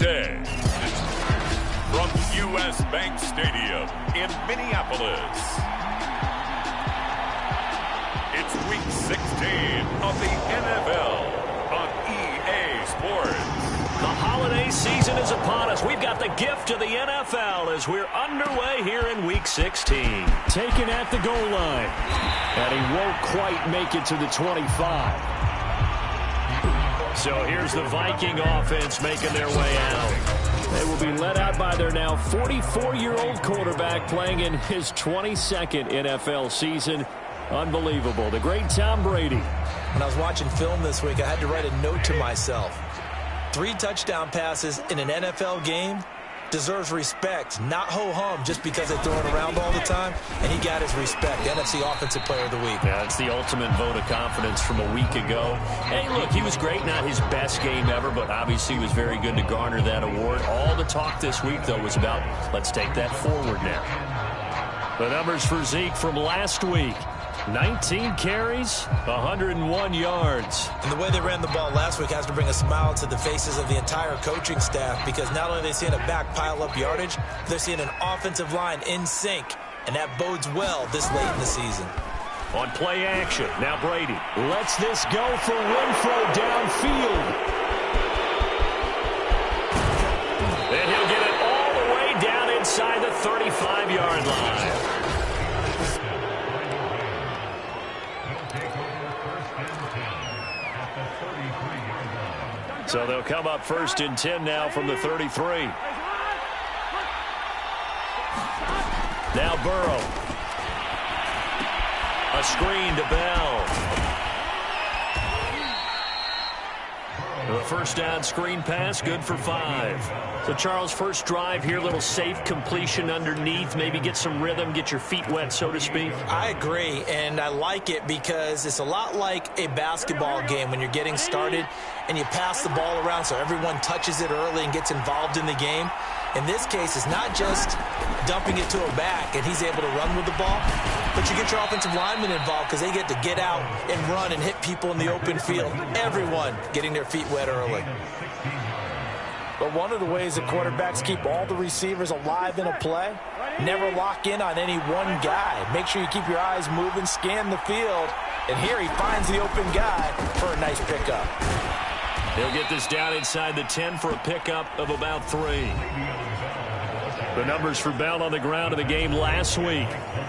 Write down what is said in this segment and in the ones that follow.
Tuesday. From U.S. Bank Stadium in Minneapolis, it's Week 16 of the NFL on EA Sports. The holiday season is upon us. We've got the gift of the NFL as we're underway here in Week 16. Taken at the goal line. And he won't quite make it to the 25. So here's the Viking offense making their way out. They will be led out by their now 44-year-old quarterback playing in his 22nd NFL season. Unbelievable. The great Tom Brady. When I was watching film this week, I had to write a note to myself. 3 touchdown passes in an NFL game deserves respect, not ho-hum just because they throw it around all the time, and he got his respect. The NFC Offensive Player of the Week. Yeah, it's the ultimate vote of confidence from a week ago. Hey, look, he was great, not his best game ever, but obviously was very good to garner that award. All the talk this week, though, was about let's take that forward now. The numbers for Zeke from last week. 19 carries, 101 yards. And the way they ran the ball last week has to bring a smile to the faces of the entire coaching staff, because not only are they seeing a back pile up yardage, they're seeing an offensive line in sync, and that bodes well this late in the season. On play action, now Brady lets this go for Renfro downfield. And he'll get it all the way down inside the 35-yard line. So they'll come up 1st and 10 now from the 33. Now Burrow. A screen to Bell. The first down screen pass, good for 5. So, Charles, first drive here, little safe completion underneath, maybe get some rhythm, get your feet wet, so to speak. I agree, and I like it because it's a lot like a basketball game when you're getting started and you pass the ball around so everyone touches it early and gets involved in the game. In this case, it's not just dumping it to a back and he's able to run with the ball, but you get your offensive linemen involved because they get to get out and run and hit people in the open field. Everyone getting their feet wet early. But one of the ways that quarterbacks keep all the receivers alive in a play, never lock in on any one guy. Make sure you keep your eyes moving, scan the field, and here he finds the open guy for a nice pickup. He'll get this down inside the 10 for a pickup of about 3. The numbers for Bell on the ground in the game last week.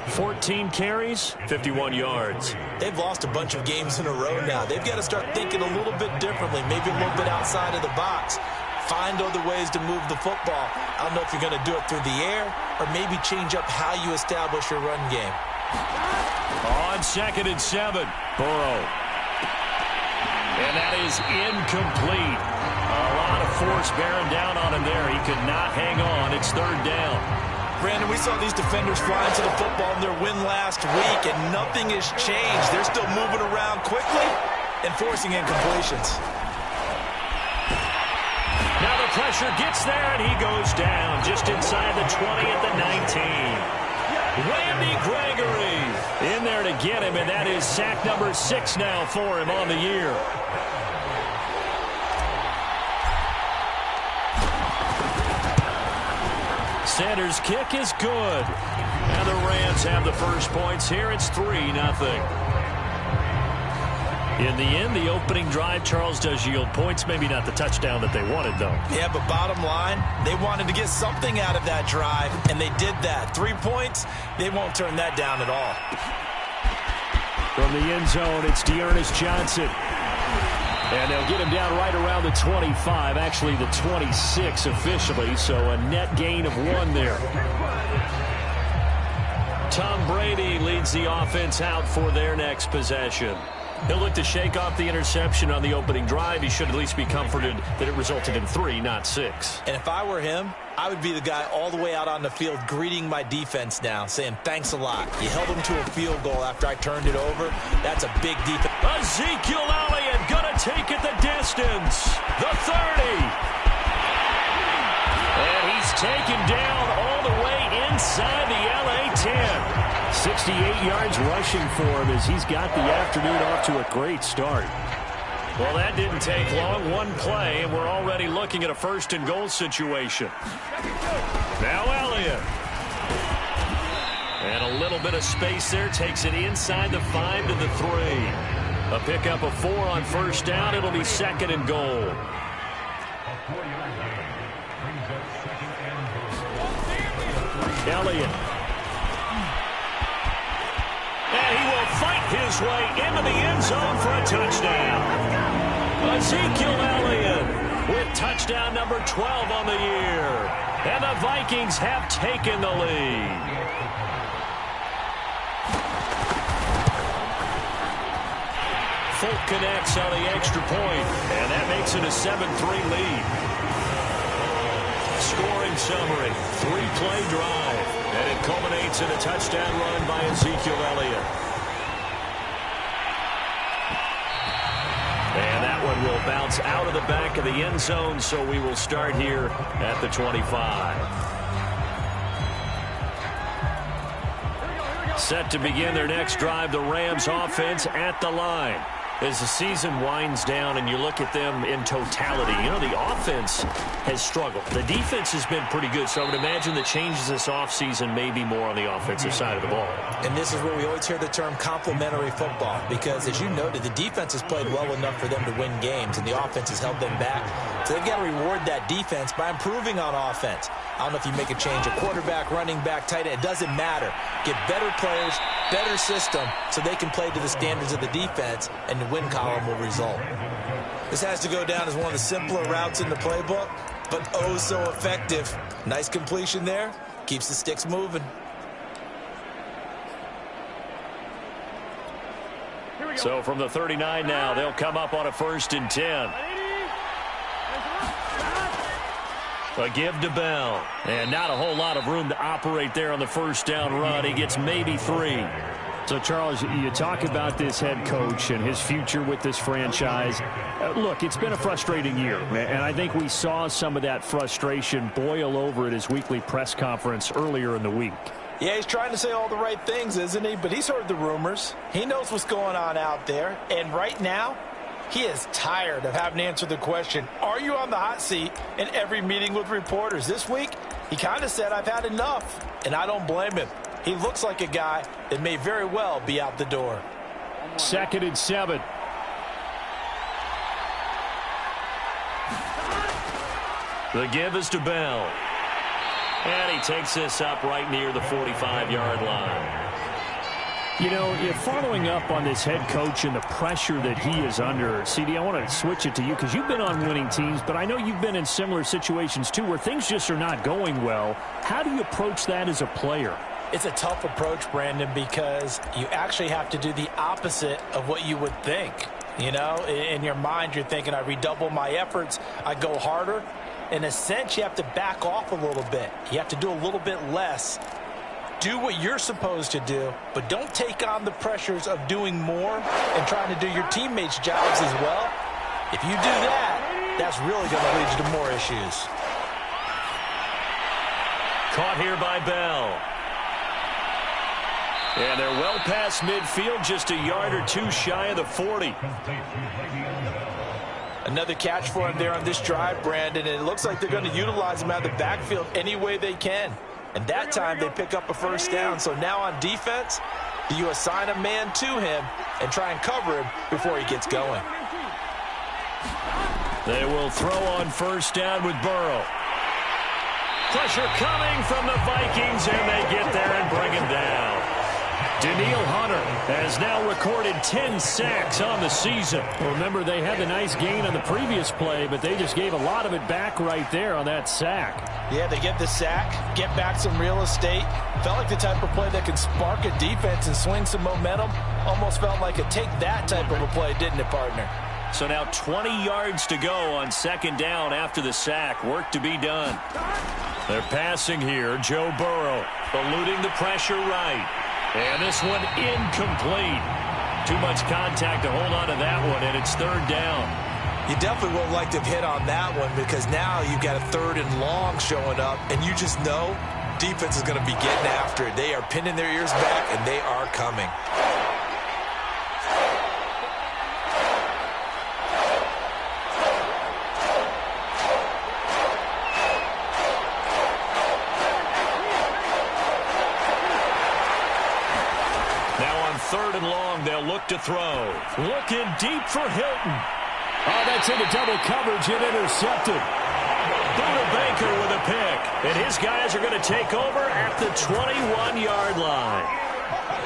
14 carries, 51 yards. They've lost a bunch of games in a row now. They've got to start thinking a little bit differently, maybe a little bit outside of the box. Find other ways to move the football. I don't know if you're going to do it through the air or maybe change up how you establish your run game. On 2nd and 7, Burrow. And that is incomplete. A lot of force bearing down on him there. He could not hang on. It's 3rd down. Brandon, we saw these defenders flying to the football in their win last week, and nothing has changed. They're still moving around quickly and forcing incompletions. Now the pressure gets there, and he goes down just inside the 20 at the 19. Randy Gregory in there to get him, and that is sack number 6 now for him on the year. Sanders' kick is good. And the Rams have the first points here. It's 3-0. In the end, the opening drive, Charles, does yield points. Maybe not the touchdown that they wanted, though. Yeah, but bottom line, they wanted to get something out of that drive, and they did that. 3 points, they won't turn that down at all. From the end zone, it's Dearness Johnson. And they'll get him down right around the 25, actually the 26 officially, so a net gain of 1 there. Tom Brady leads the offense out for their next possession. He'll look to shake off the interception on the opening drive. He should at least be comforted that it resulted in 3, not 6. And if I were him, I would be the guy all the way out on the field greeting my defense now, saying thanks a lot. You held them to a field goal after I turned it over. That's a big defense. Ezekiel Elliott gonna take it the distance. The 30. And he's taken down all the way inside the LA 10. 68 yards rushing for him as he's got the afternoon off to a great start. Well, that didn't take long. One play, and we're already looking at a first-and-goal situation. Now Elliott. And a little bit of space there. Takes it inside the 5 to the 3. A pickup of 4 on first down. It'll be 2nd and goal. Elliott. And he will fight his way into the end zone for a touchdown. Ezekiel Elliott with touchdown number 12 on the year. And the Vikings have taken the lead. Folk connects on the extra point, and that makes it a 7-3 lead. Scoring summary, 3-play drive, and it culminates in a touchdown run by Ezekiel Elliott. And that one will bounce out of the back of the end zone, so we will start here at the 25. Set to begin their next drive, the Rams offense at the line. As the season winds down and you look at them in totality, you know, the offense has struggled. The defense has been pretty good, so I would imagine the changes this offseason may be more on the offensive side of the ball. And this is where we always hear the term complementary football, because as you noted, the defense has played well enough for them to win games, and the offense has held them back. So they've got to reward that defense by improving on offense. I don't know if you make a change, a quarterback, running back, tight end, it doesn't matter. Get better players, better system, so they can play to the standards of the defense, and the win column will result. This has to go down as one of the simpler routes in the playbook, but oh so effective. Nice completion there. Keeps the sticks moving. So from the 39 now, they'll come up on a 1st and 10. A give to Bell. And not a whole lot of room to operate there on the first down run. He gets maybe 3. So, Charles, you talk about this head coach and his future with this franchise. Look, it's been a frustrating year, and I think we saw some of that frustration boil over at his weekly press conference earlier in the week. Yeah, he's trying to say all the right things, isn't he? But he's heard the rumors. He knows what's going on out there. And right now, he is tired of having to answer the question, are you on the hot seat, in every meeting with reporters. This week, he kind of said, I've had enough, and I don't blame him. He looks like a guy that may very well be out the door. 2nd and 7. The give is to Bell. And he takes this up right near the 45-yard line. You know, following up on this head coach and the pressure that he is under, CD, I want to switch it to you because you've been on winning teams, but I know you've been in similar situations too where things just are not going well. How do you approach that as a player? It's a tough approach, Brandon, because you actually have to do the opposite of what you would think. You know, in your mind, you're thinking, I redouble my efforts, I go harder. In a sense, you have to back off a little bit. You have to do a little bit less. Do what you're supposed to do, but don't take on the pressures of doing more and trying to do your teammates' jobs as well. If you do that, that's really going to lead you to more issues. Caught here by Bell. And they're well past midfield, just a yard or two shy of the 40. Another catch for him there on this drive, Brandon, and it looks like they're going to utilize him out of the backfield any way they can. And that time they pick up a first down. So now on defense, you assign a man to him and try and cover him before he gets going. They will throw on first down with Burrow. Pressure coming from the Vikings, and they get there and bring him down. Daniil Hunter has now recorded 10 sacks on the season. Remember, they had the nice gain on the previous play, but they just gave a lot of it back right there on that sack. Yeah, they get the sack, get back some real estate. Felt like the type of play that can spark a defense and swing some momentum. Almost felt like a take that type of a play, didn't it, partner? So now 20 yards to go on 2nd down after the sack. Work to be done. They're passing here. Joe Burrow eluding the pressure right. And this one incomplete. Too much contact to hold on to that one, and it's 3rd down. You definitely would like to have hit on that one because now you've got a 3rd and long showing up, and you just know defense is going to be getting after it. They are pinning their ears back, and they are coming. 3rd and long. They'll look to throw. Looking deep for Hilton. Oh, that's into double coverage and intercepted. Buda Baker with a pick. And his guys are going to take over at the 21-yard line.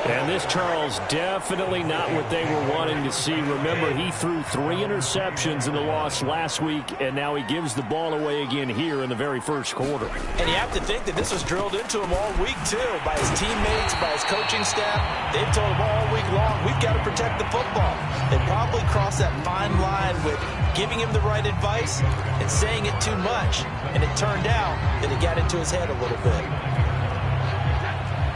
And this, Charles, definitely not what they were wanting to see. Remember, he threw 3 interceptions in the loss last week, and now he gives the ball away again here in the very first quarter. And you have to think that this was drilled into him all week, too, by his teammates, by his coaching staff. They've told him all week long, we've got to protect the football. They probably crossed that fine line with giving him the right advice and saying it too much. And it turned out that it got into his head a little bit.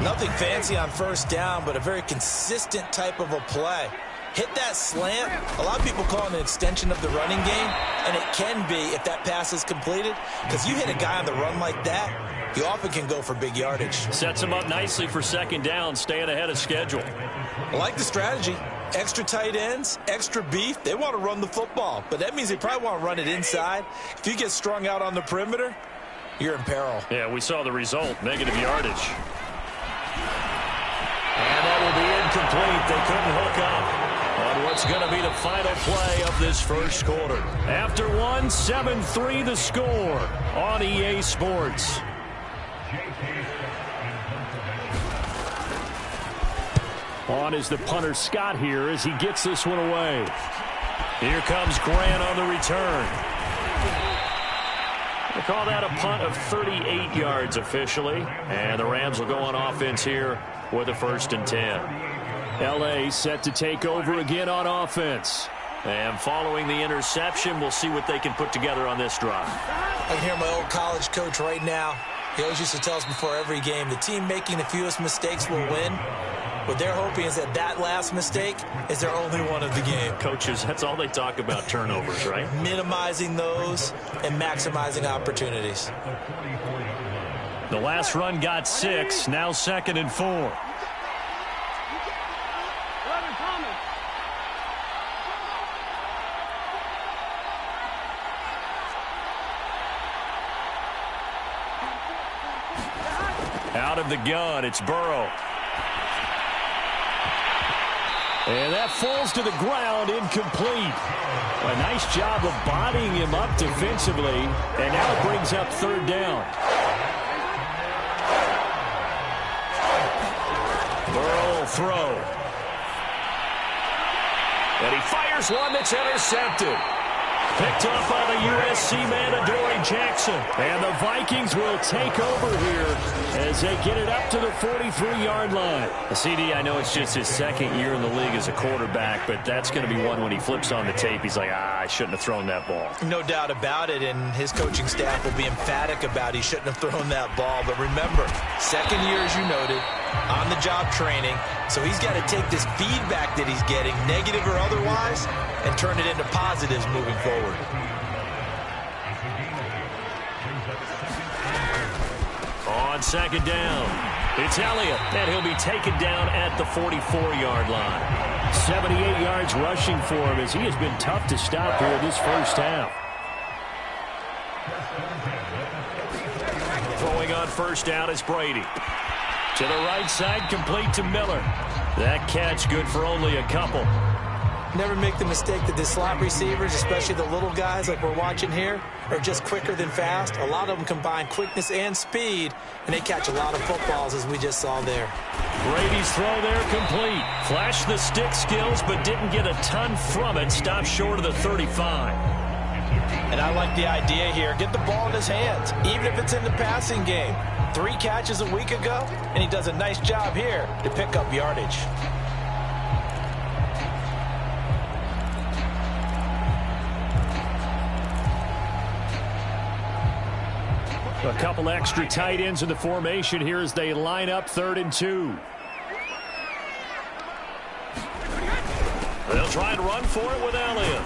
Nothing fancy on first down, but a very consistent type of a play. Hit that slant. A lot of people call it an extension of the running game, and it can be if that pass is completed, because you hit a guy on the run like that, you often can go for big yardage. Sets him up nicely for 2nd down, staying ahead of schedule. I like the strategy. Extra tight ends, extra beef. They want to run the football, but that means they probably want to run it inside. If you get strung out on the perimeter, you're in peril. Yeah, we saw the result, negative yardage. And that will be incomplete. They couldn't hook up on what's going to be the final play of this first quarter. After 1, 7-3 the score on EA Sports. On is the punter Scott here as he gets this one away. Here comes Grant on the return. They call that a punt of 38 yards officially. And the Rams will go on offense here with a 1st and 10. L.A. set to take over again on offense. And following the interception, we'll see what they can put together on this drive. I can hear my old college coach right now. He always used to tell us before every game, the team making the fewest mistakes will win. What they're hoping is that that last mistake is their only one of the game. Coaches, that's all they talk about, turnovers, right? Minimizing those and maximizing opportunities. The last run got 6, now 2nd and 4. Out of the gun, it's Burrow. And that falls to the ground, incomplete. A nice job of bodying him up defensively, and now it brings up 3rd down. Burrow will throw. And he fires one that's intercepted. Picked off by the USC man, Adoree Jackson. And the Vikings will take over here as they get it up to the 43-yard line. CD, I know it's just his 2nd year in the league as a quarterback, but that's going to be one when he flips on the tape. He's like, I shouldn't have thrown that ball. No doubt about it, and his coaching staff will be emphatic about he shouldn't have thrown that ball. But remember, 2nd year, as you noted, on-the-job training. So he's got to take this feedback that he's getting, negative or otherwise, and turn it into positives moving forward. On 2nd down, it's Elliott, and he'll be taken down at the 44-yard line. 78 yards rushing for him as he has been tough to stop here this first half. Throwing on 1st down is Brady. To the right side, complete to Miller. That catch good for only a couple. Never make the mistake that the slot receivers, especially the little guys like we're watching here, are just quicker than fast. A lot of them combine quickness and speed, and they catch a lot of footballs, as we just saw there. Brady's throw there complete. Flashed the stick skills, but didn't get a ton from it. Stopped short of the 35. And I like the idea here. Get the ball in his hands, even if it's in the passing game. 3 catches a week ago, and he does a nice job here to pick up yardage. A couple extra tight ends in the formation here as they line up 3rd and 2. They'll try and run for it with Elliott.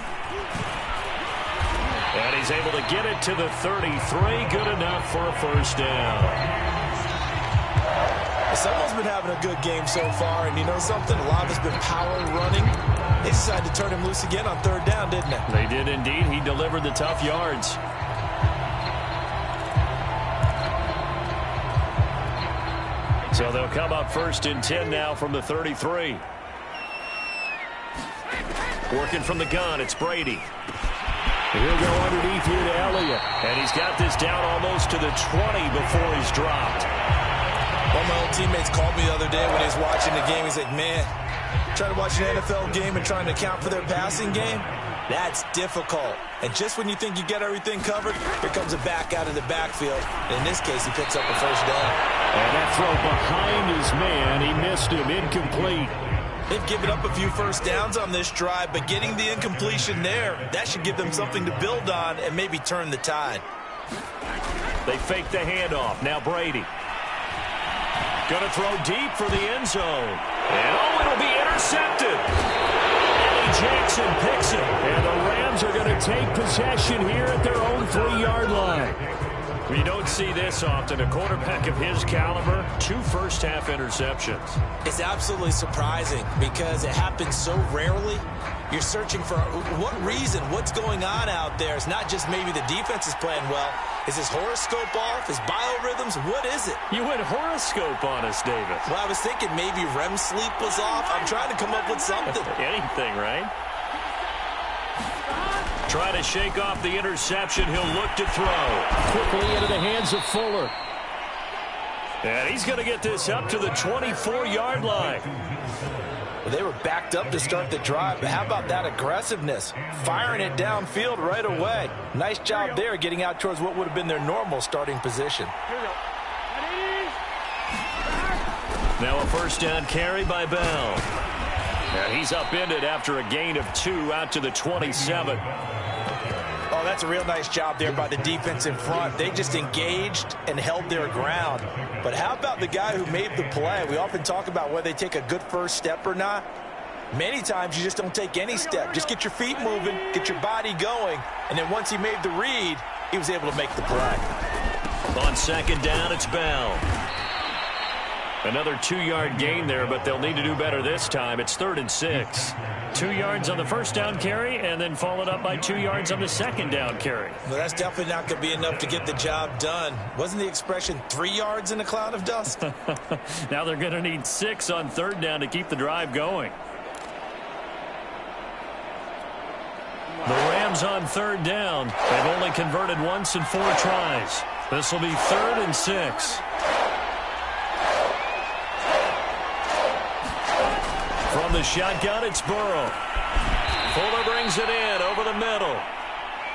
And he's able to get it to the 33. Good enough for a 1st down. Someone's been having a good game so far, and you know something? A lot of it's been power running. They decided to turn him loose again on 3rd down, didn't they? They did indeed. He delivered the tough yards. So they'll come up 1st and 10 now from the 33. Working from the gun, it's Brady. He'll go underneath here to Elliott. And he's got this down almost to the 20 before he's dropped. One of my old teammates called me the other day when he was watching the game. He's like, man, trying to watch an NFL game and trying to account for their passing game, that's difficult. And just when you think you get everything covered, here comes a back out of the backfield. And in this case, he picks up a first down. And that throw behind his man, he missed him, incomplete. They've given up a few first downs on this drive, but getting the incompletion there, that should give them something to build on and maybe turn the tide. They fake the handoff. Now Brady. Going to throw deep for the end zone. And oh, it'll be intercepted. Eddie Jackson picks it. And the Rams are going to take possession here at their own 3-yard line. We don't see this often. A quarterback of his caliber, 2 first-half interceptions. It's absolutely surprising because it happens so rarely. You're searching for what reason, what's going on out there. It's not just maybe the defense is playing well. Is his horoscope off? His biorhythms? What is it? You went horoscope on us, David. Well, I was thinking maybe REM sleep was off. I'm trying to come up with something. Anything, right? Try to shake off the interception. He'll look to throw. Quickly into the hands of Fuller. And he's going to get this up to the 24-yard line. Well, they were backed up to start the drive, but how about that aggressiveness? Firing it downfield right away. Nice job there getting out towards what would have been their normal starting position. Now a first down carry by Bell. And he's upended after a gain of 2 out to the 27. Oh, that's a real nice job there by the defense in front. They just engaged and held their ground. But how about the guy who made the play? We often talk about whether they take a good first step or not. Many times you just don't take any step. Just get your feet moving, get your body going, and then once he made the read, he was able to make the play. On second down, it's Bell. Another 2-yard gain there, but they'll need to do better this time. It's 3rd and 6. 2 yards on the first down carry, and then followed up by 2 yards on the second down carry. Well, that's definitely not going to be enough to get the job done. Wasn't the expression 3 yards in a cloud of dust? Now they're going to need 6 on 3rd down to keep the drive going. The Rams on 3rd down. They've only converted once in 4 tries. This will be 3rd and 6. From the shotgun, it's Burrow. Fuller brings it in over the middle.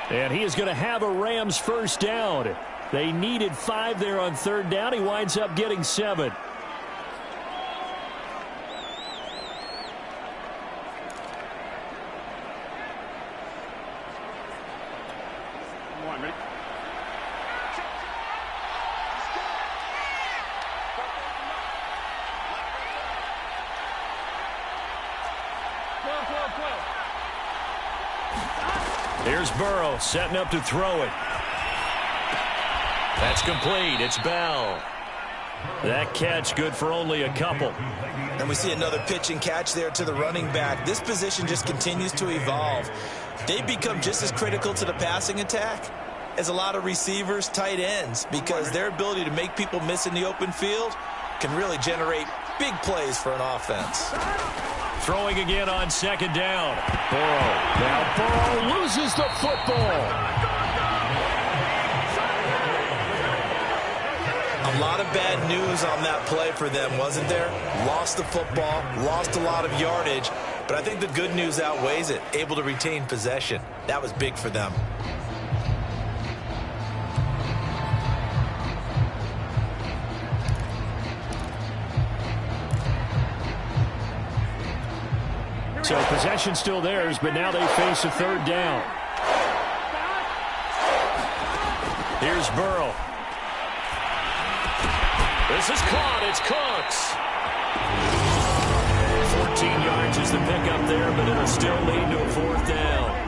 And he is going to have a Rams first down. They needed 5 there on 3rd down. He winds up getting 7. Here's Burrow setting up to throw it. That's complete. It's Bell. That catch good for only a couple. And we see another pitch and catch there to the running back. This position just continues to evolve. They become just as critical to the passing attack as a lot of receivers, tight ends, because their ability to make people miss in the open field can really generate big plays for an offense. Throwing again on second down. Burrow. Now Burrow loses the football. A lot of bad news on that play for them, wasn't there? Lost the football, lost a lot of yardage, but I think the good news outweighs it. Able to retain possession. That was big for them. So possession still theirs, but now they face a 3rd down. Here's Burrow. This is caught. It's Cooks. 14 yards is the pickup there, but it'll still lead to a 4th down.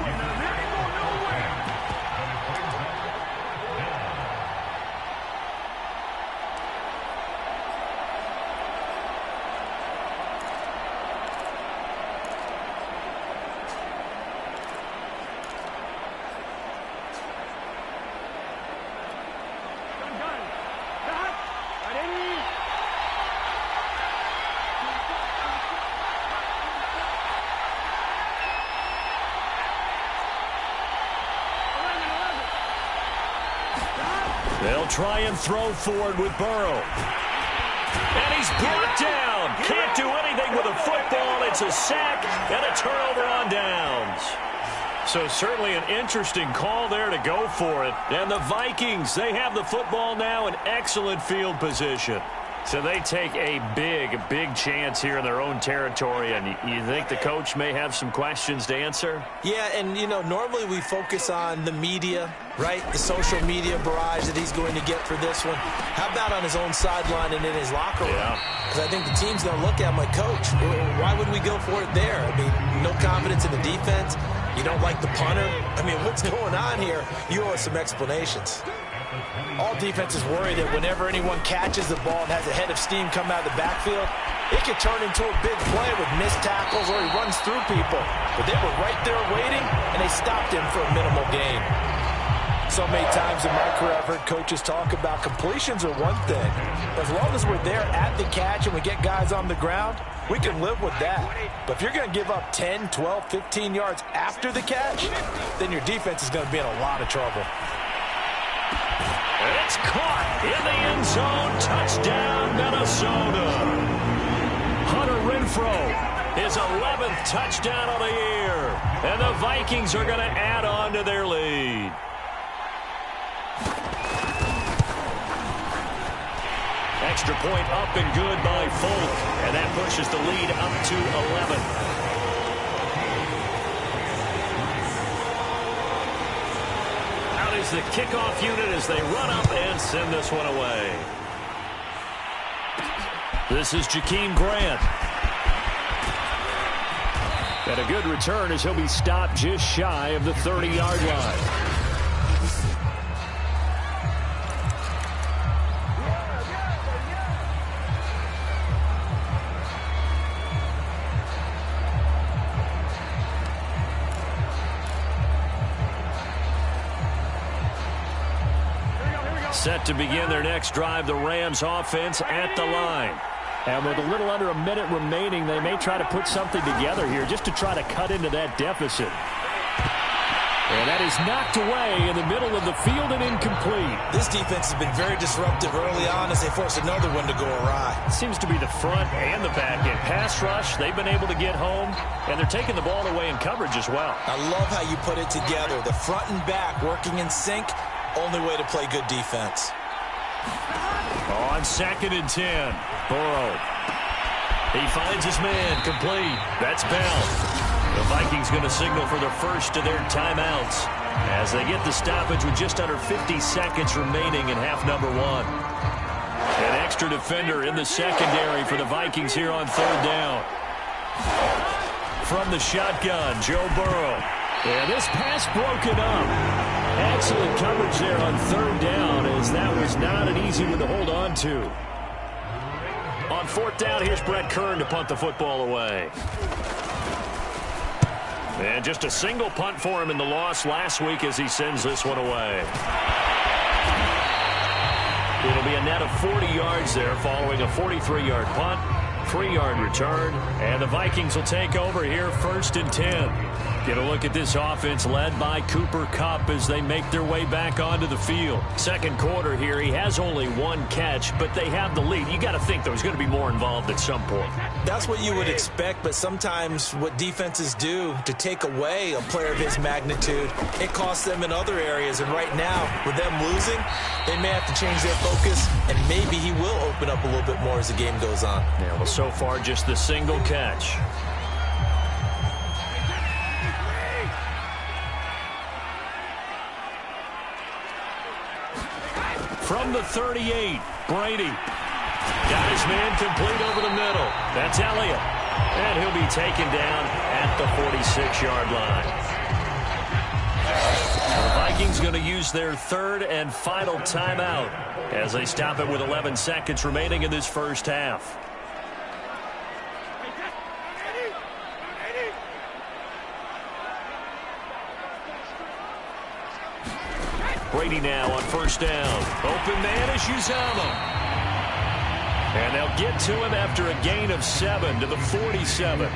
They'll try and throw forward with Burrow. And he's brought down. Can't do anything with a football. It's a sack and a turnover on downs. So certainly an interesting call there to go for it. And the Vikings, they have the football now in excellent field position. So they take a big chance here in their own territory. And you think the coach may have some questions to answer? Yeah, and, you know, normally we focus on the media, right? The social media barrage that he's going to get for this one. How about on his own sideline and in his locker room? Because I think the team's going to look at him like, Coach, why would we go for it there? I mean, no confidence in the defense. You don't like the punter. I mean, what's going on here? You owe us some explanations. All defenses worry that whenever anyone catches the ball and has a head of steam come out of the backfield, it could turn into a big play with missed tackles or he runs through people. But they were right there waiting, and they stopped him for a minimal gain. So many times in my career, I've heard coaches talk about completions are one thing. As long as we're there at the catch and we get guys on the ground, we can live with that. But if you're going to give up 10, 12, 15 yards after the catch, then your defense is going to be in a lot of trouble. It's caught in the end zone. Touchdown, Minnesota. Hunter Renfrow, his 11th touchdown of the year. And the Vikings are going to add on to their lead. Extra point up and good by Folk. And that pushes the lead up to 11. Is the kickoff unit as they run up and send this one away. This is Jakeem Grant. And a good return as he'll be stopped just shy of the 30-yard line. Set to begin their next drive, the Rams offense at the line. And with a little under a minute remaining, they may try to put something together here just to try to cut into that deficit. And that is knocked away in the middle of the field and incomplete. This defense has been very disruptive early on as they force another one to go awry. Seems to be the front and the back end. Pass rush, they've been able to get home, and they're taking the ball away in coverage as well. I love how you put it together. The front and back working in sync. Only way to play good defense. On 2nd and 10, Burrow. He finds his man, complete. That's Bell. The Vikings going to signal for the first of their timeouts as they get the stoppage with just under 50 seconds remaining in half number one. An extra defender in the secondary for the Vikings here on 3rd down. From the shotgun, Joe Burrow. And this pass broken up. Excellent coverage there on 3rd down, as that was not an easy one to hold on to. On 4th down, here's Brett Kern to punt the football away. And just a single punt for him in the loss last week as he sends this one away. It'll be a net of 40 yards there following a 43-yard punt, 3-yard return, and the Vikings will take over here 1st and 10. Get a look at this offense led by Cooper Kupp as they make their way back onto the field. Second quarter here, he has only one catch, but they have the lead. You got to think there's going to be more involved at some point. That's what you would expect, but sometimes what defenses do to take away a player of his magnitude, it costs them in other areas. And right now, with them losing, they may have to change their focus, and maybe he will open up a little bit more as the game goes on. Yeah, well, so far, just the single catch. From the 38, Brady. Got his man complete over the middle. That's Elliott. And he'll be taken down at the 46-yard line. The Vikings going to use their 3rd and final timeout as they stop it with 11 seconds remaining in this first half. Brady now on 1st down. Open man is Uzomah. And they'll get to him after a gain of 7 to the 47.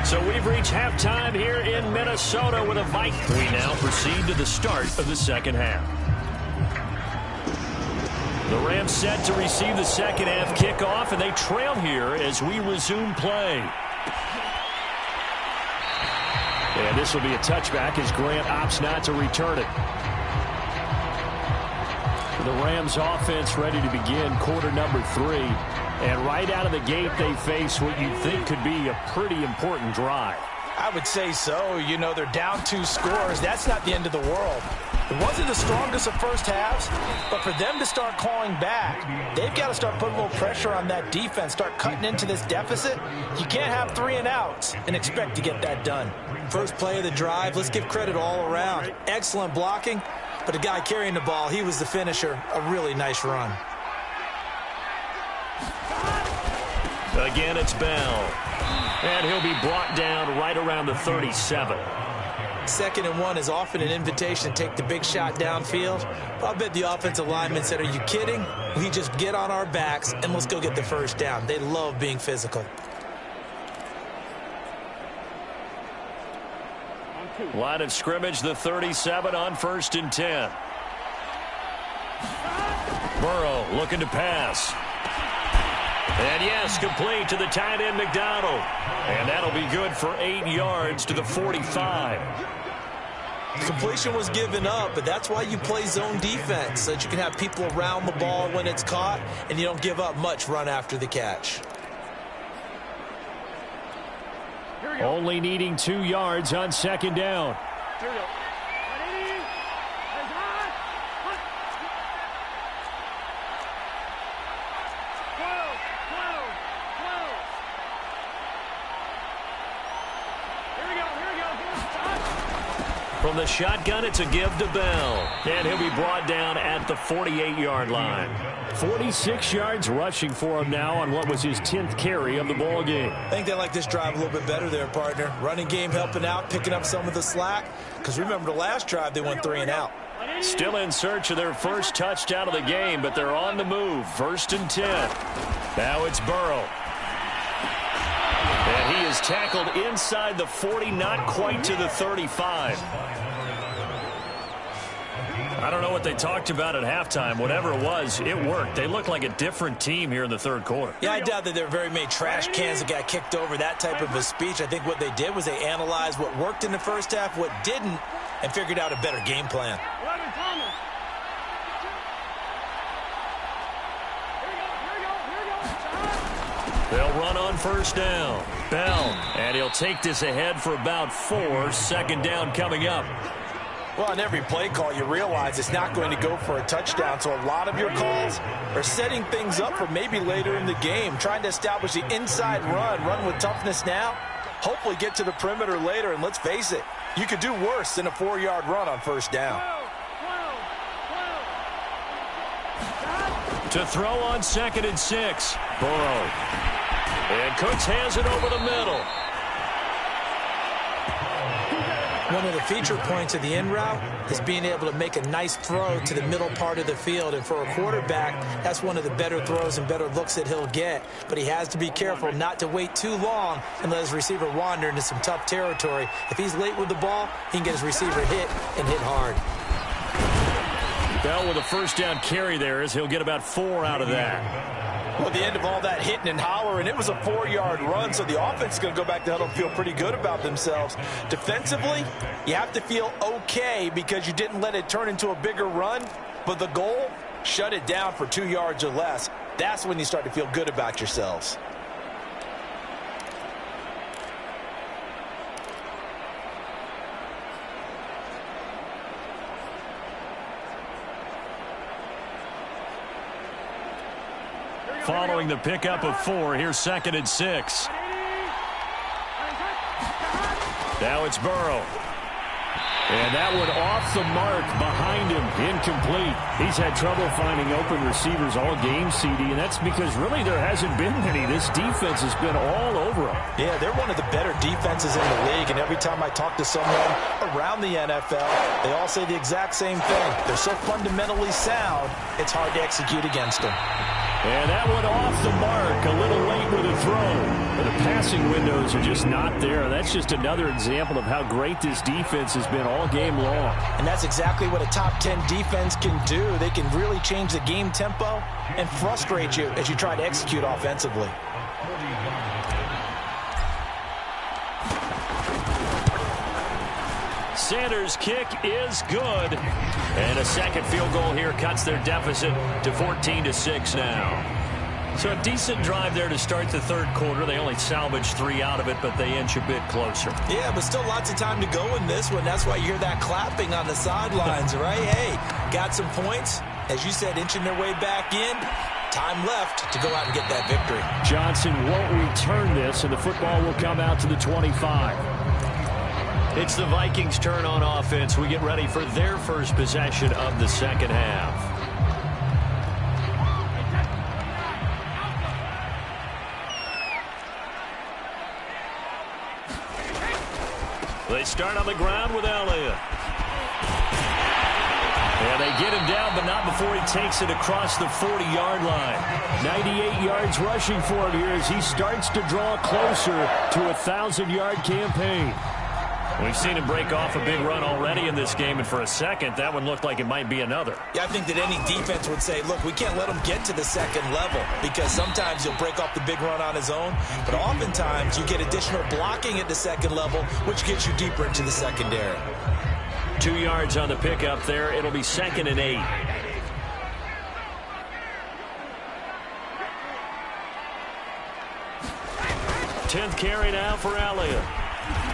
So we've reached halftime here in Minnesota with a Vikings. We now proceed to the start of the second half. The Rams set to receive the second half kickoff, and they trail here as we resume play. And this will be a touchback as Grant opts not to return it. The Rams offense ready to begin quarter number 3. And right out of the gate, they face what you'd think could be a pretty important drive. I would say so. You know, they're down 2 scores. That's not the end of the world. It wasn't the strongest of first halves, but for them to start clawing back, they've got to start putting a little pressure on that defense, start cutting into this deficit. You can't have 3 and outs and expect to get that done. First play of the drive, let's give credit all around. Excellent blocking, but the guy carrying the ball, he was the finisher. A really nice run. Again, it's Bell. And he'll be brought down right around the 37. 2nd and 1 is often an invitation to take the big shot downfield. I'll bet the offensive lineman said, are you kidding? We just get on our backs and let's go get the first down. They love being physical. Line of scrimmage, the 37 on 1st and 10. Burrow looking to pass. And yes, complete to the tight end McDonald. And that'll be good for 8 yards to the 45. Completion was given up, but that's why you play zone defense, so that you can have people around the ball when it's caught, and you don't give up much run after the catch. Only needing 2 yards on 2nd down. Here we go. From the shotgun, it's a give to Bell. And he'll be brought down at the 48-yard line. 46 yards rushing for him now on what was his 10th carry of the ball game. I think they like this drive a little bit better there, partner. Running game helping out, picking up some of the slack. Because remember the last drive, they went 3 and out. Still in search of their first touchdown of the game, but they're on the move. 1st and 10. Now it's Burrow. And he is tackled inside the 40, not quite to the 35. I don't know what they talked about at halftime. Whatever it was, it worked. They look like a different team here in the 3rd quarter. Yeah, I doubt that there were very many trash cans that got kicked over, that type of a speech. I think what they did was they analyzed what worked in the first half, what didn't, and figured out a better game plan. They'll run on 1st down. Bell, and he'll take this ahead for about 4. 2nd down coming up. Well, on every play call, you realize it's not going to go for a touchdown. So a lot of your calls are setting things up for maybe later in the game, trying to establish the inside run with toughness now, hopefully get to the perimeter later. And let's face it, you could do worse than a 4-yard run on 1st down. To throw on 2nd and 6. Burrow. And Cooks has it over the middle. One of the feature points of the in route is being able to make a nice throw to the middle part of the field. And for a quarterback, that's one of the better throws and better looks that he'll get. But he has to be careful not to wait too long and let his receiver wander into some tough territory. If he's late with the ball, he can get his receiver hit and hit hard. Bell with a 1st down carry there as he'll get about 4 out of that. Well, at the end of all that hitting and hollering, it was a 4-yard run, so the offense is going to go back to huddle and feel pretty good about themselves. Defensively, you have to feel okay because you didn't let it turn into a bigger run, but the goal, shut it down for 2 yards or less. That's when you start to feel good about yourselves. Following the pickup of 4, here's 2nd and 6. Now it's Burrow. And that one off the mark behind him, incomplete. He's had trouble finding open receivers all game, CD, and that's because really there hasn't been many. This defense has been all over them. Yeah, they're one of the better defenses in the league, and every time I talk to someone around the NFL, they all say the exact same thing. They're so fundamentally sound, it's hard to execute against them. And that one off the mark, a little late with a throw. But the passing windows are just not there. That's just another example of how great this defense has been all game long. And that's exactly what a top 10 defense can do. They can really change the game tempo and frustrate you as you try to execute offensively. Sanders' kick is good. And a second field goal here cuts their deficit to 14-6 now. So a decent drive there to start the third quarter. They only salvaged 3 out of it, but they inch a bit closer. Yeah, but still lots of time to go in this one. That's why you hear that clapping on the sidelines, right? Hey, got some points. As you said, inching their way back in. Time left to go out and get that victory. Johnson won't return this, and the football will come out to the 25. It's the Vikings' turn on offense. We get ready for their first possession of the second half. They start on the ground with Elliott. And they get him down, but not before he takes it across the 40-yard line. 98 yards rushing for him here as he starts to draw closer to a 1,000-yard campaign. We've seen him break off a big run already in this game, and for a second, that one looked like it might be another. Yeah, I think that any defense would say, look, we can't let him get to the second level because sometimes he'll break off the big run on his own, but oftentimes you get additional blocking at the second level, which gets you deeper into the secondary. 2 yards on the pickup there. It'll be 2nd and 8. Tenth carry now for Elliott.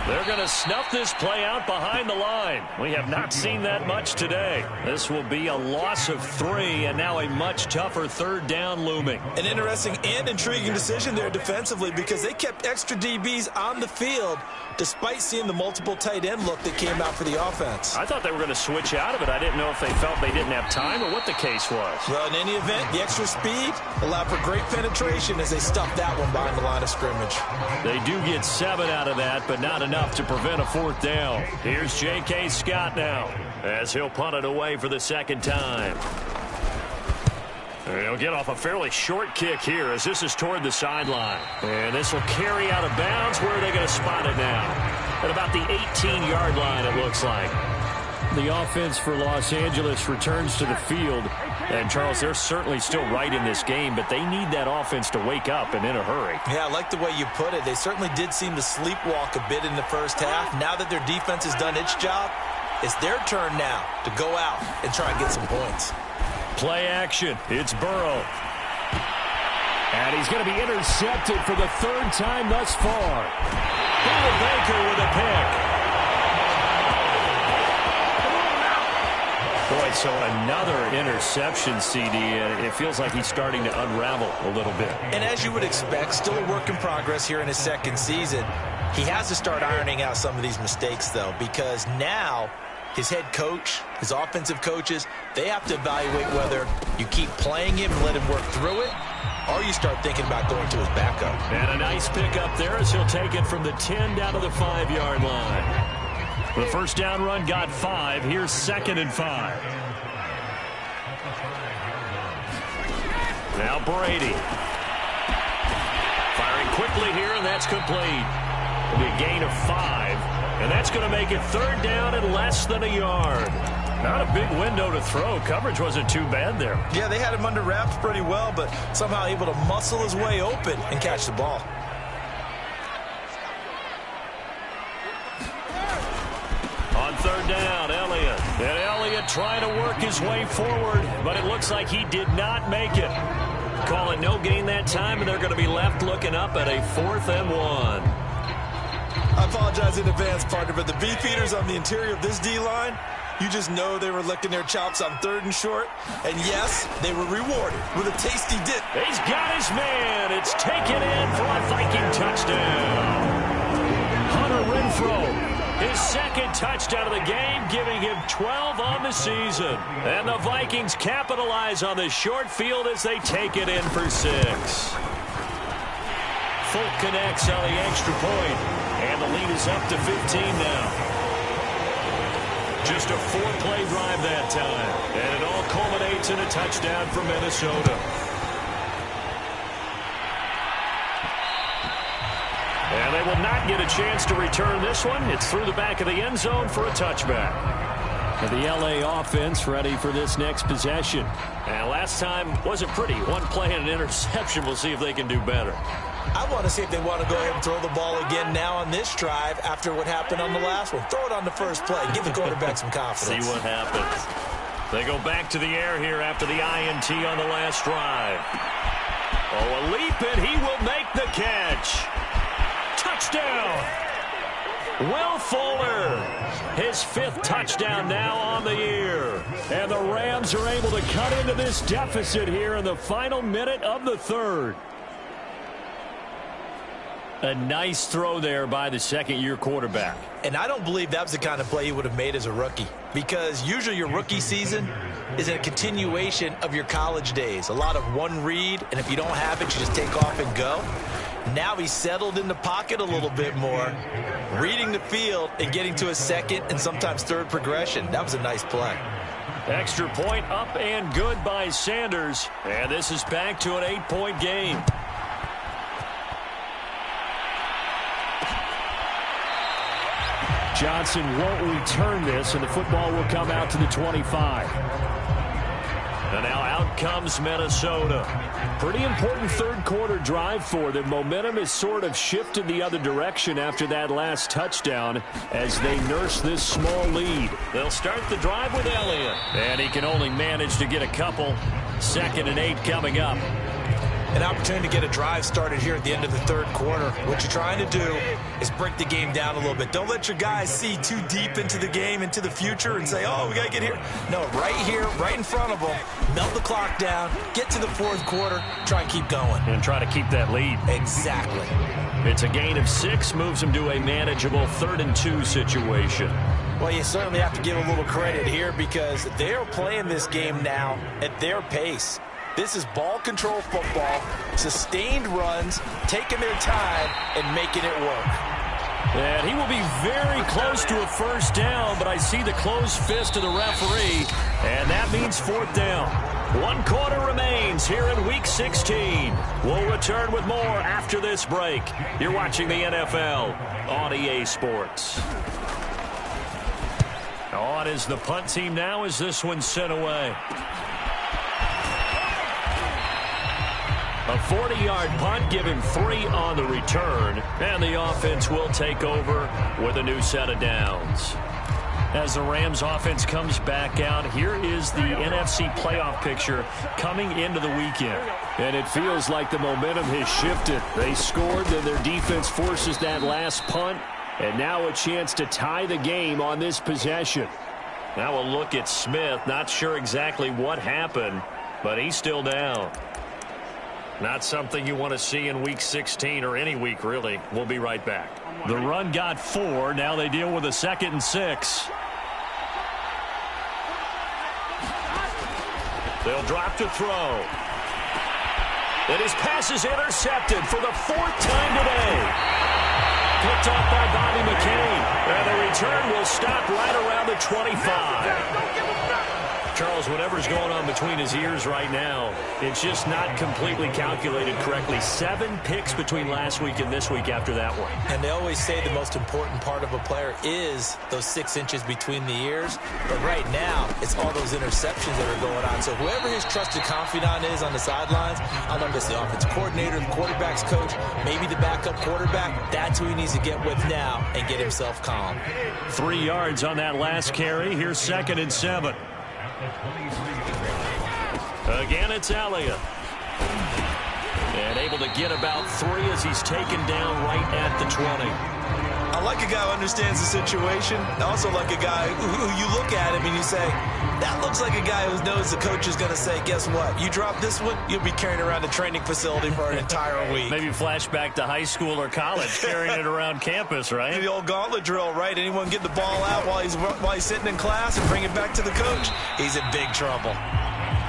They're going to snuff this play out behind the line. We have not seen that much today. This will be a loss of 3, and now a much tougher third down looming. An interesting and intriguing decision there defensively because they kept extra DBs on the field despite seeing the multiple tight end look that came out for the offense. I thought they were going to switch out of it. I didn't know if they felt they didn't have time or what the case was. Well, in any event, the extra speed allowed for great penetration as they stuffed that one behind the line of scrimmage. They do get 7 out of that, but not enough to prevent a fourth down. Here's J.K. Scott now as he'll punt it away for the second time. He'll get off a fairly short kick here as this is toward the sideline. And this will carry out of bounds. Where are they going to spot it now? At about the 18-yard line, it looks like. The offense for Los Angeles returns to the field. And, Charles, they're certainly still right in this game, but they need that offense to wake up and in a hurry. Yeah, I like the way you put it. They certainly did seem to sleepwalk a bit in the first half. Now that their defense has done its job, it's their turn now to go out and try and get some points. Play action. It's Burrow. And he's going to be intercepted for the 3rd time thus far. Budda Baker with a pick. Boy, so another interception, CD, and it feels like he's starting to unravel a little bit. And as you would expect, still a work in progress here in his second season. He has to start ironing out some of these mistakes, though, because now his head coach, his offensive coaches, they have to evaluate whether you keep playing him and let him work through it, or you start thinking about going to his backup. And a nice pickup there as he'll take it from the 10 down to the 5-yard line. The first down run got 5. Here's 2nd and 5. Now Brady. Firing quickly here, and that's complete. It'll be a gain of 5. And that's going to make it 3rd down and less than a yard. Not a big window to throw. Coverage wasn't too bad there. Yeah, they had him under wraps pretty well, but somehow able to muscle his way open and catch the ball. On 3rd down, Elliott. And Elliott trying to work his way forward, but it looks like he did not make it. Call it no gain that time, and they're going to be left looking up at a 4th and 1. I apologize in advance, partner, but the beef eaters on the interior of this D-line, you just know they were licking their chops on 3rd and short. And yes, they were rewarded with a tasty dip. He's got his man. It's taken in for a Viking touchdown. Hunter Renfrow, his 2nd touchdown of the game, giving him 12 on the season. And the Vikings capitalize on the short field as they take it in for 6. Folk connects on the extra point. And the lead is up to 15 now. Just a 4-play drive that time. And it all culminates in a touchdown for Minnesota. will not get a chance to return this one. It's through the back of the end zone for a touchback. And the LA offense ready for this next possession. And last time wasn't pretty. One play and an interception. We'll see if they can do better. I want to see if they want to go ahead and throw the ball again now on this drive after what happened on the last one. Throw it on the first play. Give the quarterback some confidence. See what happens. They go back to the air here after the INT on the last drive. Oh, a leap, and he will make the catch. Touchdown. Will Fuller, his 5th touchdown now on the year. And the Rams are able to cut into this deficit here in the final minute of the 3rd. A nice throw there by the second-year quarterback. And I don't believe that was the kind of play he would have made as a rookie, because usually your rookie season is a continuation of your college days. A lot of one read, and if you don't have it, you just take off and go. Now he's settled in the pocket a little bit more, reading the field and getting to a second and sometimes third progression. That was a nice play. Extra point up and good by Sanders. And this is back to an 8-point game. Johnson won't return this, and the football will come out to the 25. And now out comes Minnesota. Pretty important third-quarter drive for them. Momentum has sort of shifted the other direction after that last touchdown as they nurse this small lead. They'll start the drive with Elliott. And he can only manage to get a couple. 2nd and 8 coming up. An opportunity to get a drive started here at the end of the 3rd quarter. What you're trying to do is break the game down a little bit. Don't let your guys see too deep into the game, into the future, and say, oh, we got to get here. No, right here, right in front of them, melt the clock down, get to the 4th quarter, try and keep going. And try to keep that lead. Exactly. It's a gain of 6, moves them to a manageable 3rd and 2 situation. Well, you certainly have to give a little credit here because they're playing this game now at their pace. This is ball control football, sustained runs, taking their time, and making it work. And he will be very close to a first down, but I see the closed fist of the referee, and that means 4th down. 1 quarter remains here in Week 16. We'll return with more after this break. You're watching the NFL on EA Sports. On is the punt team now as this one's sent away. A 40-yard punt, give him 3 on the return, and the offense will take over with a new set of downs. As the Rams offense comes back out, here is the NFC playoff picture coming into the weekend. And it feels like the momentum has shifted. They scored, then their defense forces that last punt, and now a chance to tie the game on this possession. Now a look at Smith. Not sure exactly what happened, but he's still down. Not something you want to see in Week 16 or any week, really. We'll be right back. The run got 4. Now they deal with a 2nd and 6. They'll drop to throw. And his pass is intercepted for the 4th time today. Picked off by Bobby McCain. And the return will stop right around the 25. Charles, whatever's going on between his ears right now, it's just not completely calculated correctly. 7 picks between last week and this week after that one. And they always say the most important part of a player is those 6 inches between the ears. But right now, it's all those interceptions that are going on. So whoever his trusted confidant is on the sidelines, I don't know if it's the offensive coordinator, the quarterback's coach, maybe the backup quarterback, that's who he needs to get with now and get himself calm. 3 yards on that last carry. Here's 2nd and 7. Again, it's Elliott. And able to get about 3 as he's taken down right at the 20. I like a guy who understands the situation. I also like a guy who you look at him and you say, that looks like a guy who knows the coach is going to say, guess what? You drop this one, you'll be carrying around the training facility for an entire week. Maybe flashback to high school or college, carrying it around campus, right? The old gauntlet drill, right? Anyone get the ball out while he's sitting in class and bring it back to the coach? He's in big trouble.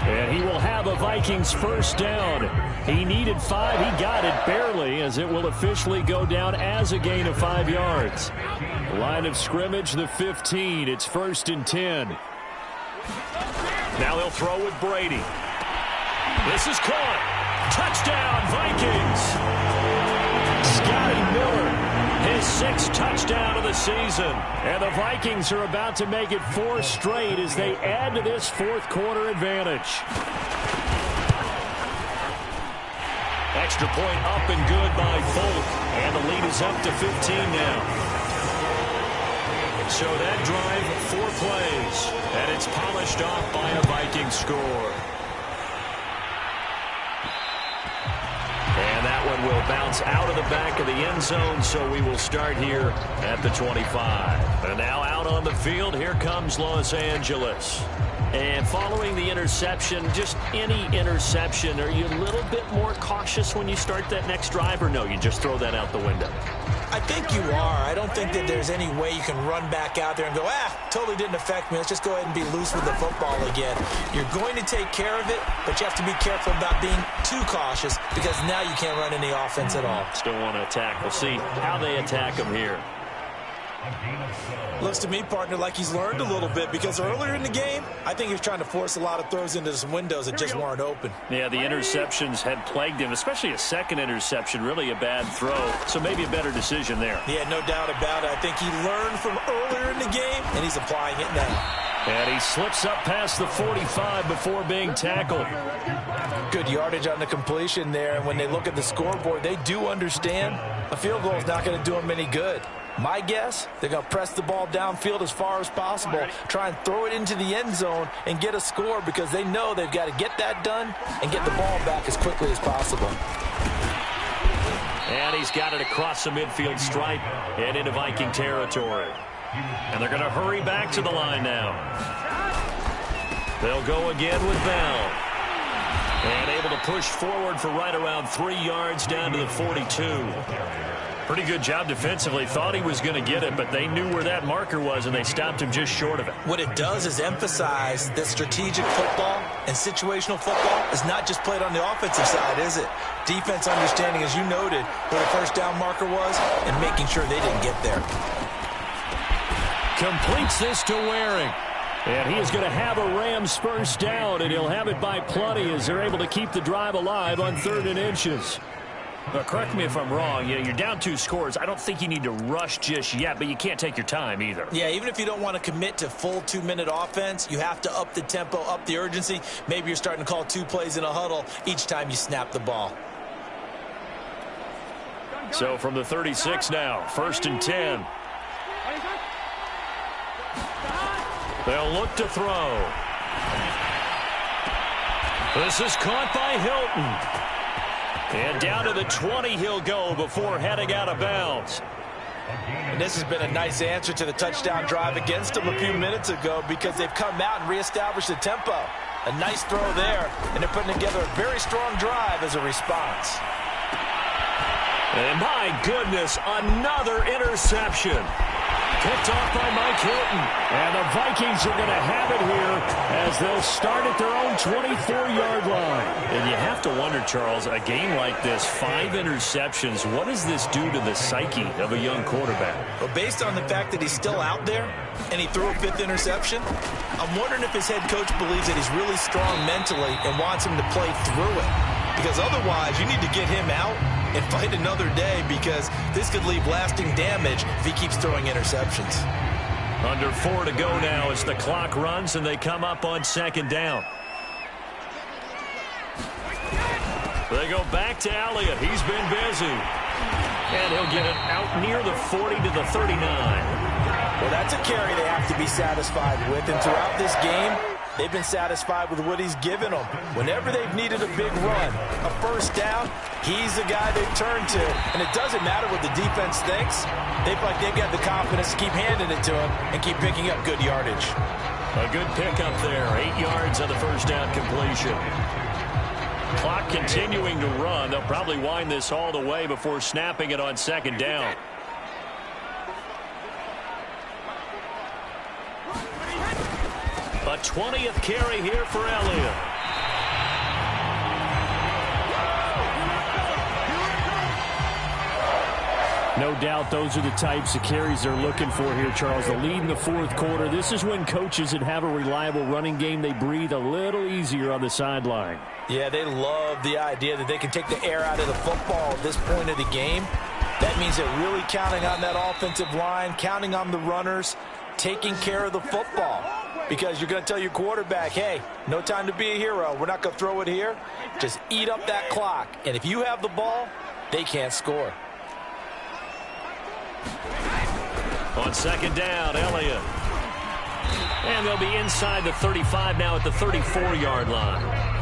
And he will have a Vikings first down. He needed 5. He got it barely as it will officially go down as a gain of 5 yards. Line of scrimmage, the 15. It's 1st and 10. Now they'll throw with Brady. This is caught. Touchdown, Vikings. Scotty Miller His 6th touchdown of the season. And the Vikings are about to make it 4 straight as they add to this fourth quarter advantage. Extra point up and good by Folk. And the lead is up to 15 now. So that drive, 4 plays. And it's polished off by a Viking score. And that one will bounce out of the back of the end zone, so we will start here at the 25. And now out on the field, here comes Los Angeles. And following the interception, just any interception, are you a little bit more cautious when you start that next drive, or no, you just throw that out the window? I think you are. I don't think that there's any way you can run back out there and go, totally didn't affect me. Let's just go ahead and be loose with the football again. You're going to take care of it, but you have to be careful about being too cautious because now you can't run any offense at all. Still want to attack. We'll see how they attack him here. Looks to me, partner, like he's learned a little bit because earlier in the game, I think he was trying to force a lot of throws into some windows that just weren't open. Yeah, the interceptions had plagued him, especially a second interception, really a bad throw. So maybe a better decision there. Yeah, no doubt about it. I think he learned from earlier in the game, and he's applying it now. And he slips up past the 45 before being tackled. Good yardage on the completion there. And when they look at the scoreboard, they do understand a field goal is not going to do them any good. My guess, they're going to press the ball downfield as far as possible, try and throw it into the end zone and get a score because they know they've got to get that done and get the ball back as quickly as possible. And he's got it across the midfield stripe and into Viking territory. And they're going to hurry back to the line now. They'll go again with Bell. And able to push forward for right around 3 yards down to the 42. Pretty good job defensively. Thought he was going to get it, but they knew where that marker was, and they stopped him just short of it. What it does is emphasize that strategic football and situational football is not just played on the offensive side, is it? Defense understanding, as you noted, where the first down marker was and making sure they didn't get there. Completes this to Waring. And he is going to have a Rams first down, and he'll have it by plenty as they're able to keep the drive alive on 3rd and inches. But correct me if I'm wrong. You're down 2 scores. I don't think you need to rush just yet, but you can't take your time either. Yeah, even if you don't want to commit to full 2-minute offense, you have to up the tempo, up the urgency. Maybe you're starting to call 2 plays in a huddle each time you snap the ball. So from the 36 now, 1st and 10. They'll look to throw. This is caught by Hilton. And down to the 20 he'll go before heading out of bounds. And this has been a nice answer to the touchdown drive against them a few minutes ago because they've come out and reestablished the tempo. A nice throw there, and they're putting together a very strong drive as a response. And my goodness, another interception. Picked off by Mike Hilton. And the Vikings are going to have it here as they'll start at their own 24-yard line. And you have to wonder, Charles, a game like this, 5 interceptions, what does this do to the psyche of a young quarterback? Well, based on the fact that he's still out there and he threw a 5th interception, I'm wondering if his head coach believes that he's really strong mentally and wants him to play through it. Because otherwise, you need to get him out and fight another day because this could leave lasting damage if he keeps throwing interceptions. Under 4 to go now as the clock runs and they come up on 2nd down. They go back to Elliott. He's been busy. And he'll get it out near the 40 to the 39. Well, that's a carry they have to be satisfied with. And throughout this game, they've been satisfied with what he's given them. Whenever they've needed a big run, a first down, he's the guy they turn to. And it doesn't matter what the defense thinks. They feel like they've got the confidence to keep handing it to him and keep picking up good yardage. A good pickup there. 8 yards on the first down completion. Clock continuing to run. They'll probably wind this all the way before snapping it on 2nd down. A 20th carry here for Elliott. No doubt those are the types of carries they're looking for here, Charles. The lead in the 4th quarter. This is when coaches that have a reliable running game, they breathe a little easier on the sideline. Yeah, they love the idea that they can take the air out of the football at this point of the game. That means they're really counting on that offensive line, counting on the runners, taking care of the football. Because you're going to tell your quarterback, hey, no time to be a hero. We're not going to throw it here. Just eat up that clock. And if you have the ball, they can't score. On second down, Elliott. And they'll be inside the 35 now at the 34-yard line.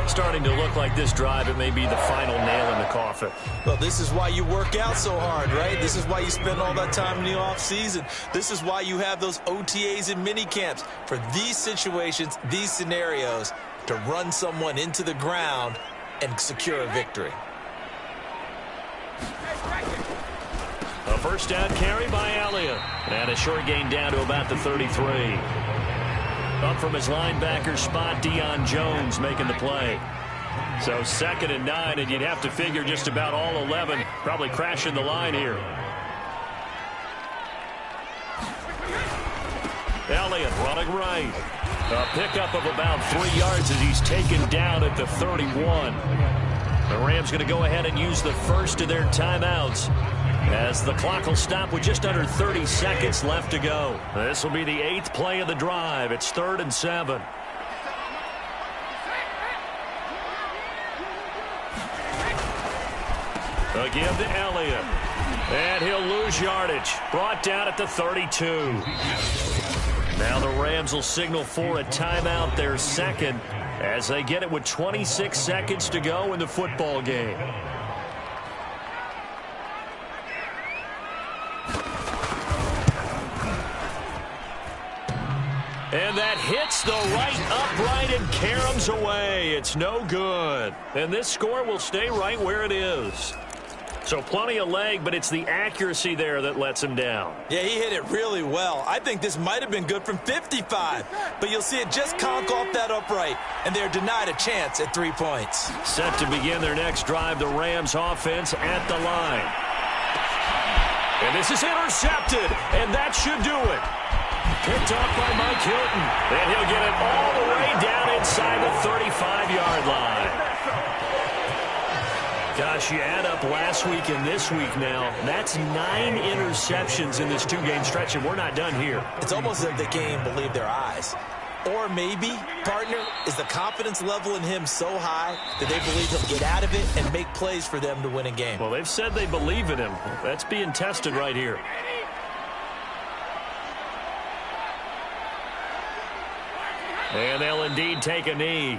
Starting to look like this drive, it may be the final nail in the coffin. Well, this is why you work out so hard, right? This is why you spend all that time in the offseason. This is why you have those OTAs and mini camps for these situations, these scenarios, to run someone into the ground and secure a victory. A first down carry by Elliott. And a short gain down to about the 33. Up from his linebacker spot, Deion Jones making the play. So 2nd and 9, and you'd have to figure just about all 11 probably crashing the line here. Elliott running right. A pickup of about 3 yards as he's taken down at the 31. The Rams going to go ahead and use the first of their timeouts, as the clock will stop with just under 30 seconds left to go. This will be the 8th play of the drive. It's 3rd and 7. Again to Elliott. And he'll lose yardage. Brought down at the 32. Now the Rams will signal for a timeout, their second, as they get it with 26 seconds to go in the football game. And that hits the right upright and caroms away. It's no good. And this score will stay right where it is. So plenty of leg, but it's the accuracy there that lets him down. Yeah, he hit it really well. I think this might have been good from 55. But you'll see it just conk off that upright, and they're denied a chance at 3 points. Set to begin their next drive, the Rams offense at the line. And this is intercepted, and that should do it. Picked off by Mike Hilton. And he'll get it all the way down inside the 35-yard line. Gosh, you add up last week and this week now, that's 9 interceptions in this 2-game stretch, and we're not done here. It's almost as if they can't even believe their eyes. Or maybe, partner, is the confidence level in him so high that they believe he'll get out of it and make plays for them to win a game. Well, they've said they believe in him. That's being tested right here. And they'll indeed take a knee.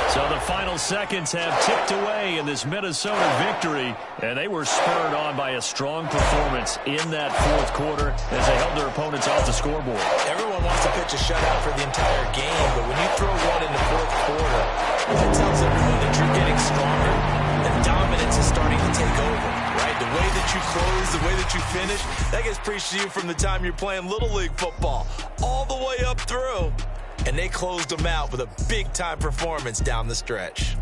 So the final seconds have ticked away in this Minnesota victory, and they were spurred on by a strong performance in that 4th quarter as they held their opponents off the scoreboard. Everyone wants to pitch a shutout for the entire game, but when you throw one in the 4th quarter, that tells everyone that you're getting stronger and dominance is starting to take over, right? The way that you close, the way that you finish, that gets preached to you from the time you're playing Little League football all the way up through. And they closed them out with a big-time performance down the stretch.